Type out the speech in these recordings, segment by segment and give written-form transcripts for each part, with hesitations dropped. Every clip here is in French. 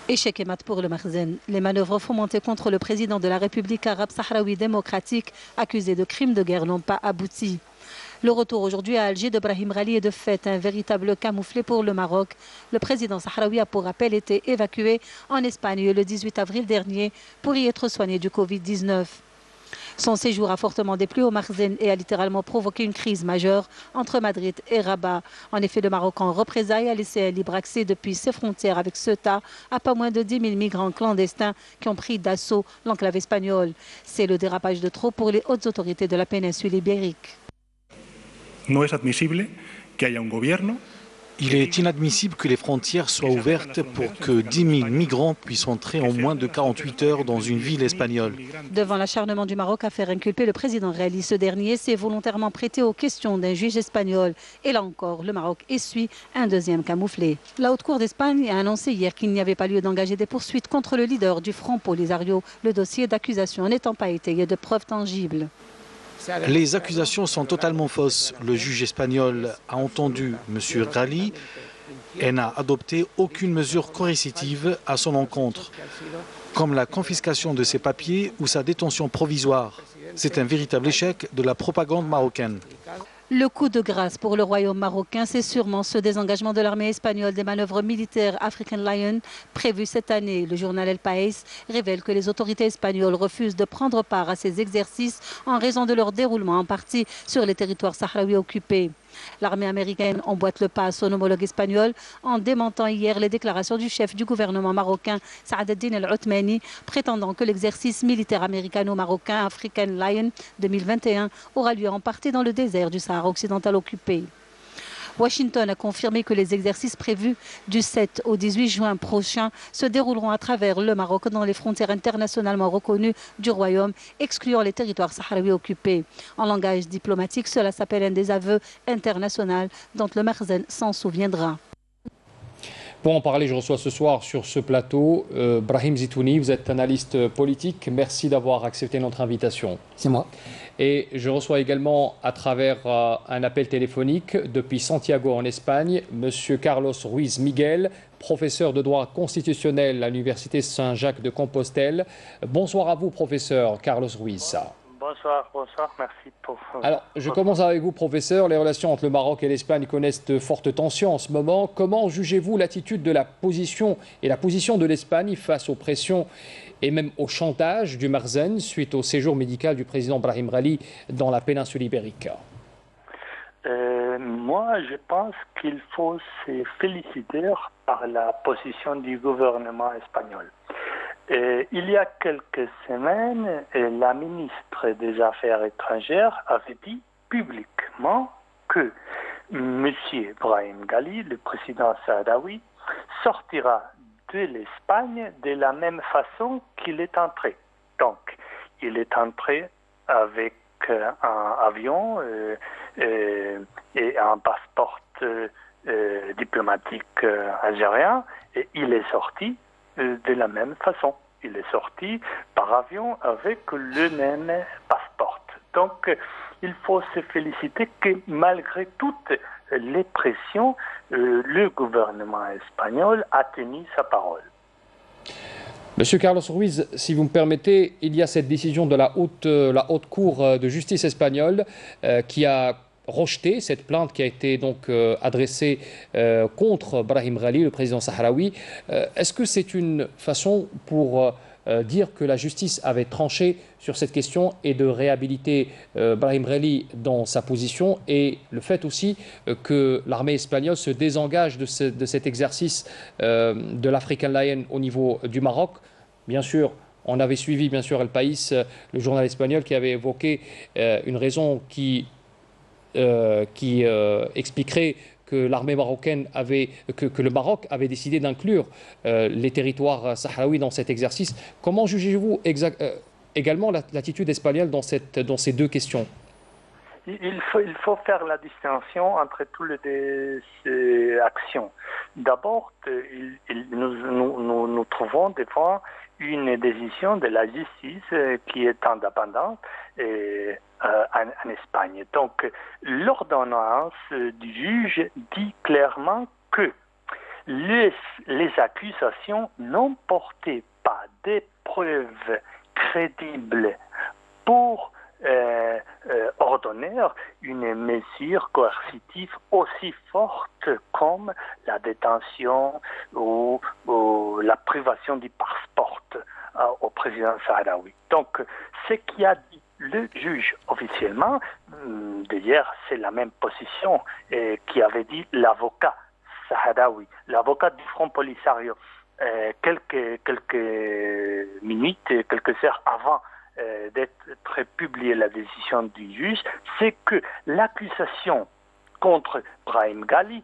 Échec et mat pour le Makhzen. Les manœuvres fomentées contre le président de la République arabe sahraoui démocratique, accusé de crimes de guerre, n'ont pas abouti. Le retour aujourd'hui à Alger de Brahim Ghali est de fait un véritable camouflet pour le Maroc. Le président sahraoui a pour rappel été évacué en Espagne le 18 avril dernier pour y être soigné du Covid-19. Son séjour a fortement déplu au Makhzen et a littéralement provoqué une crise majeure entre Madrid et Rabat. En effet, le Maroc en représailles a laissé un libre accès depuis ses frontières avec Ceuta à pas moins de 10 000 migrants clandestins qui ont pris d'assaut l'enclave espagnole. C'est le dérapage de trop pour les hautes autorités de la péninsule ibérique. Il est inadmissible que les frontières soient ouvertes pour que 10 000 migrants puissent entrer en moins de 48 heures dans une ville espagnole. Devant l'acharnement du Maroc à faire inculper le président Ghali, ce dernier s'est volontairement prêté aux questions d'un juge espagnol. Et là encore, le Maroc essuie un deuxième camouflet. La Haute Cour d'Espagne a annoncé hier qu'il n'y avait pas lieu d'engager des poursuites contre le leader du Front Polisario, le dossier d'accusation n'étant pas étayé de preuves tangibles. Les accusations sont totalement fausses. Le juge espagnol a entendu M. Ghali et n'a adopté aucune mesure coercitive à son encontre, comme la confiscation de ses papiers ou sa détention provisoire. C'est un véritable échec de la propagande marocaine. Le coup de grâce pour le royaume marocain, c'est sûrement ce désengagement de l'armée espagnole des manœuvres militaires African Lion prévues cette année. Le journal El País révèle que les autorités espagnoles refusent de prendre part à ces exercices en raison de leur déroulement en partie sur les territoires sahraouis occupés. L'armée américaine emboîte le pas à son homologue espagnol en démentant hier les déclarations du chef du gouvernement marocain, Saad Eddine El Othmani, prétendant que l'exercice militaire américano-marocain African Lion 2021 aura lieu en partie dans le désert du Sahara occidental occupé. Washington a confirmé que les exercices prévus du 7 au 18 juin prochain se dérouleront à travers le Maroc dans les frontières internationalement reconnues du royaume, excluant les territoires sahraouis occupés. En langage diplomatique, cela s'appelle un désaveu international dont le Makhzen s'en souviendra. Pour en parler, je reçois ce soir sur ce plateau Brahim Zitouni. Vous êtes analyste politique. Merci d'avoir accepté notre invitation. C'est moi. Et je reçois également à travers un appel téléphonique depuis Santiago en Espagne, Monsieur Carlos Ruiz Miguel, professeur de droit constitutionnel à l'Université Saint-Jacques de Compostelle. Bonsoir à vous, professeur Carlos Ruiz. Bonsoir, merci pour... Alors, je commence avec vous, professeur. Les relations entre le Maroc et l'Espagne connaissent de fortes tensions en ce moment. Comment jugez-vous l'attitude de la position de l'Espagne face aux pressions et même au chantage du Makhzen suite au séjour médical du président Brahim Ghali dans la péninsule ibérique? Moi, je pense qu'il faut se féliciter par la position du gouvernement espagnol. Il y a quelques semaines, la ministre des Affaires étrangères avait dit publiquement que M. Brahim Ghali, le président sahraoui, sortira de l'Espagne de la même façon qu'il est entré. Donc, il est entré avec un avion et un passeport diplomatique algérien, et il est sorti de la même façon. Il est sorti par avion avec le même passeport. Donc, il faut se féliciter que malgré toutes les pressions, le gouvernement espagnol a tenu sa parole. Monsieur Carlos Ruiz, si vous me permettez, il y a cette décision de la haute cour de justice espagnole qui a rejeté cette plainte qui a été donc adressée contre Brahim Ghali, le président sahraoui. Est-ce que c'est une façon pour dire que la justice avait tranché sur cette question et de réhabiliter Brahim Ghali dans sa position, et le fait aussi que l'armée espagnole se désengage de cet exercice de l'African Lion au niveau du Maroc? Bien sûr, on avait suivi bien sûr El País, le journal espagnol, qui avait évoqué une raison qui expliquerait que l'armée marocaine que le Maroc avait décidé d'inclure les territoires sahraouis dans cet exercice. Comment jugez-vous également l'attitude espagnole dans ces deux questions? Il faut faire la distinction entre toutes ces actions. D'abord, nous trouvons devant une décision de la justice qui est indépendante en Espagne. Donc, l'ordonnance du juge dit clairement que les accusations n'ont porté pas des preuves crédibles pour ordonner une mesure coercitive aussi forte comme la détention ou la privation du passeport au président sahraoui. Donc, ce qui a dit le juge officiellement, d'ailleurs c'est la même position qui avait dit l'avocat sahraoui, l'avocat du Front Polisario, quelques minutes, quelques heures avant d'être publiée la décision du juge, c'est que l'accusation contre Brahim Ghali,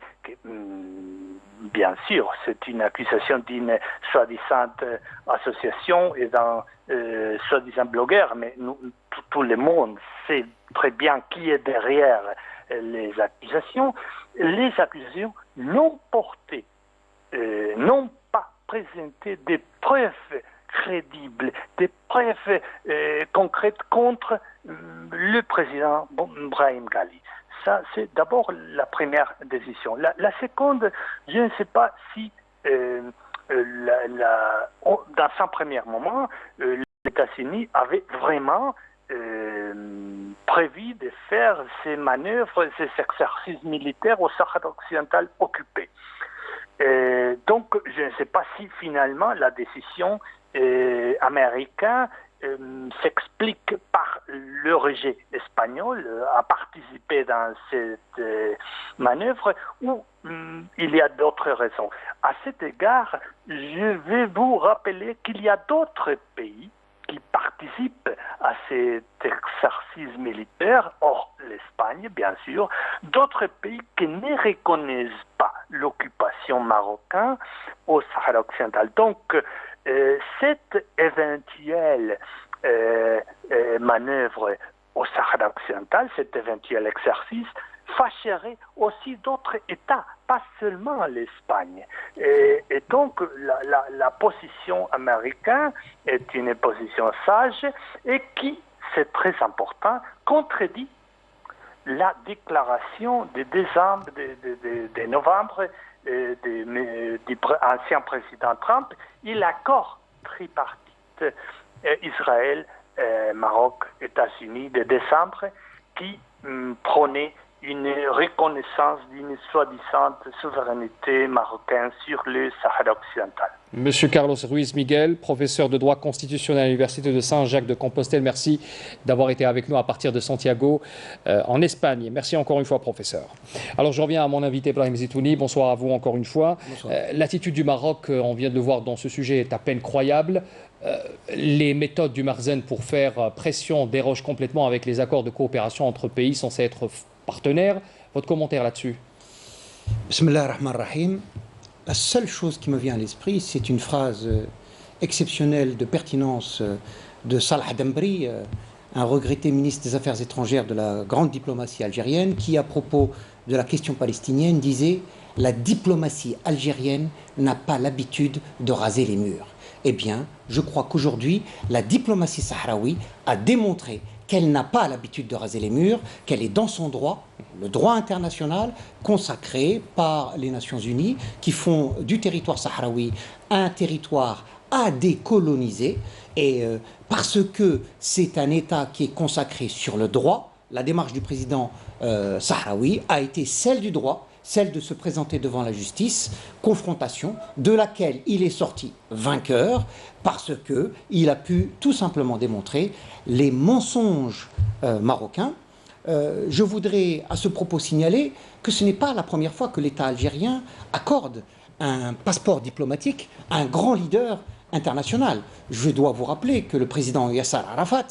bien sûr, c'est une accusation d'une soi-disant association et d'un soi-disant blogueur, mais tout le monde sait très bien qui est derrière les accusations. Les accusations n'ont porté, n'ont pas présenté des preuves crédibles, des preuves concrètes contre le président Brahim Ghali. Ça, c'est d'abord la première décision. La seconde, je ne sais pas si, dans un premier moment, les États-Unis avaient vraiment prévu de faire ces manœuvres, ces exercices militaires au Sahara occidental occupé. Donc, je ne sais pas si finalement la décision américaine s'explique par le rejet espagnol à participer dans cette manœuvre ou il y a d'autres raisons. À cet égard, je vais vous rappeler qu'il y a d'autres pays qui participent à cet exercice militaire, hors l'Espagne bien sûr, d'autres pays qui ne reconnaissent pas l'occupation marocaine au Sahara occidental. Donc, cette éventuelle manœuvre au Sahara occidental, cet éventuel exercice, fâcherait aussi d'autres États, pas seulement l'Espagne. Et donc, la position américaine est une position sage et qui, c'est très important, contredit la déclaration de décembre, de novembre du ancien président Trump et l'accord tripartite Israël, Maroc, États-Unis de décembre qui prônait une reconnaissance d'une soi-disant souveraineté marocaine sur le Sahara occidental. Monsieur Carlos Ruiz Miguel, professeur de droit constitutionnel à l'Université de Saint-Jacques-de-Compostelle, merci d'avoir été avec nous à partir de Santiago, en Espagne. Merci encore une fois, professeur. Alors, je reviens à mon invité, Brahim Zitouni. Bonsoir à vous encore une fois. L'attitude du Maroc, on vient de le voir dans ce sujet, est à peine croyable. Les méthodes du Marzen pour faire pression dérogent complètement avec les accords de coopération entre pays censés être partenaires. Votre commentaire là-dessus? Bismillah ar-Rahman ar-Rahim. La seule chose qui me vient à l'esprit, c'est une phrase exceptionnelle de pertinence de Salah Dembri, un regretté ministre des Affaires étrangères de la grande diplomatie algérienne, qui, à propos de la question palestinienne, disait « La diplomatie algérienne n'a pas l'habitude de raser les murs ». Eh bien, je crois qu'aujourd'hui, la diplomatie sahraoui a démontré qu'elle n'a pas l'habitude de raser les murs, qu'elle est dans son droit, le droit international consacré par les Nations Unies, qui font du territoire sahraoui un territoire à décoloniser, et parce que c'est un État qui est consacré sur le droit, la démarche du président sahraoui a été celle du droit, celle de se présenter devant la justice, confrontation de laquelle il est sorti vainqueur parce qu'il a pu tout simplement démontrer les mensonges marocains. Je voudrais à ce propos signaler que ce n'est pas la première fois que l'État algérien accorde un passeport diplomatique à un grand leader international. Je dois vous rappeler que le président Yasser Arafat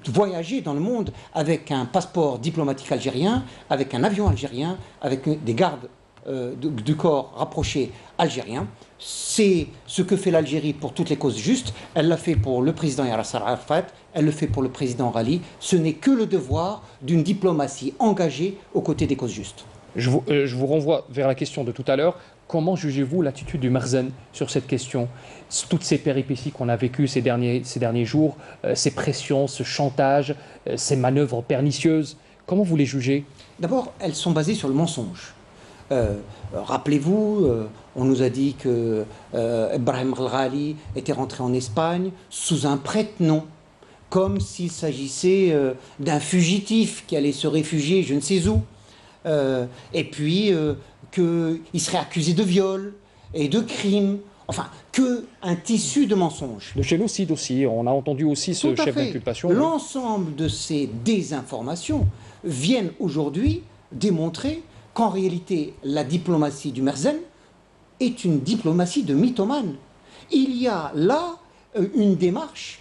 voyageait dans le monde avec un passeport diplomatique algérien, avec un avion algérien, avec des gardes du corps rapprochés algériens. C'est ce que fait l'Algérie pour toutes les causes justes. Elle l'a fait pour le président Yasser Arafat, elle le fait pour le président Ghali. Ce n'est que le devoir d'une diplomatie engagée aux côtés des causes justes. Je vous renvoie vers la question de tout à l'heure. Comment jugez-vous l'attitude du Marzen sur cette question? Toutes ces péripéties qu'on a vécues ces derniers jours, ces pressions, ce chantage, ces manœuvres pernicieuses, comment vous les jugez? D'abord, elles sont basées sur le mensonge. Rappelez-vous, On nous a dit que Brahim Ghali était rentré en Espagne sous un prête-nom, comme s'il s'agissait d'un fugitif qui allait se réfugier je ne sais où. Et puis qu'il serait accusé de viol et de crime. Enfin, qu'un tissu de mensonges. De génocide aussi, on a entendu aussi ce chef d'inculpation. L'ensemble de ces désinformations viennent aujourd'hui démontrer qu'en réalité, la diplomatie du Merzen est une diplomatie de mythomane. Il y a là une démarche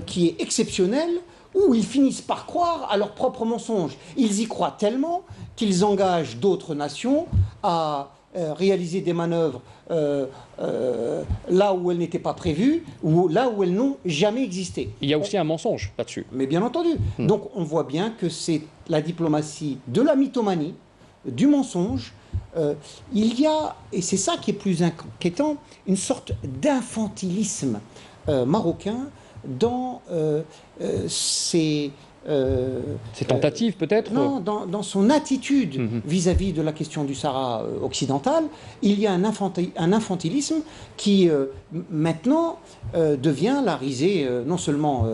qui est exceptionnelle, où ils finissent par croire à leurs propres mensonges. Ils y croient tellement qu'ils engagent d'autres nations à réaliser des manœuvres là où elles n'étaient pas prévues, ou là où elles n'ont jamais existé. Il y a aussi un mensonge là-dessus. Mais bien entendu. Donc on voit bien que c'est la diplomatie de la mythomanie, du mensonge. Il y a, et c'est ça qui est plus inquiétant, une sorte d'infantilisme marocain dans ces tentatives peut-être. Non, dans son attitude vis-à-vis de la question du Sahara occidental, il y a un infantilisme qui maintenant devient la risée non seulement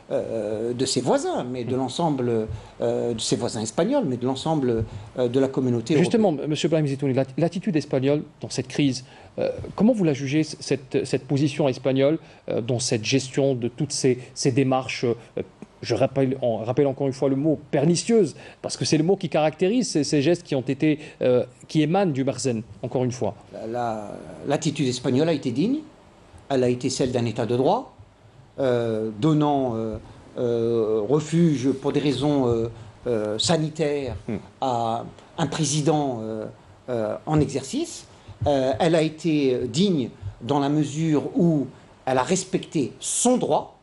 de ses voisins, mais de l'ensemble de ses voisins espagnols, mais de l'ensemble de la communauté Justement, européenne. M. Brahim Zitouni, l'attitude espagnole dans cette crise, comment vous la jugez, cette position espagnole dans cette gestion de toutes ces démarches je rappelle encore une fois le mot pernicieuse, parce que c'est le mot qui caractérise ces gestes qui ont été, qui émanent du Merzen, encore une fois. L'attitude espagnole a été digne, elle a été celle d'un État de droit, donnant refuge pour des raisons sanitaires à un président en exercice. Elle a été digne dans la mesure où elle a respecté son droit,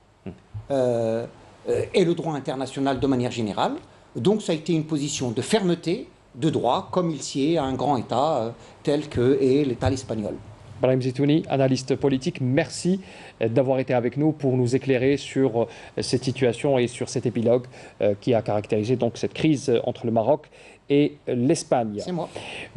et le droit international de manière générale. Donc ça a été une position de fermeté, de droit, comme il sied à un grand État tel que est l'État espagnol. Brahim Zitouni, analyste politique, merci d'avoir été avec nous pour nous éclairer sur cette situation et sur cet épilogue qui a caractérisé donc cette crise entre le Maroc et l'Espagne. C'est moi.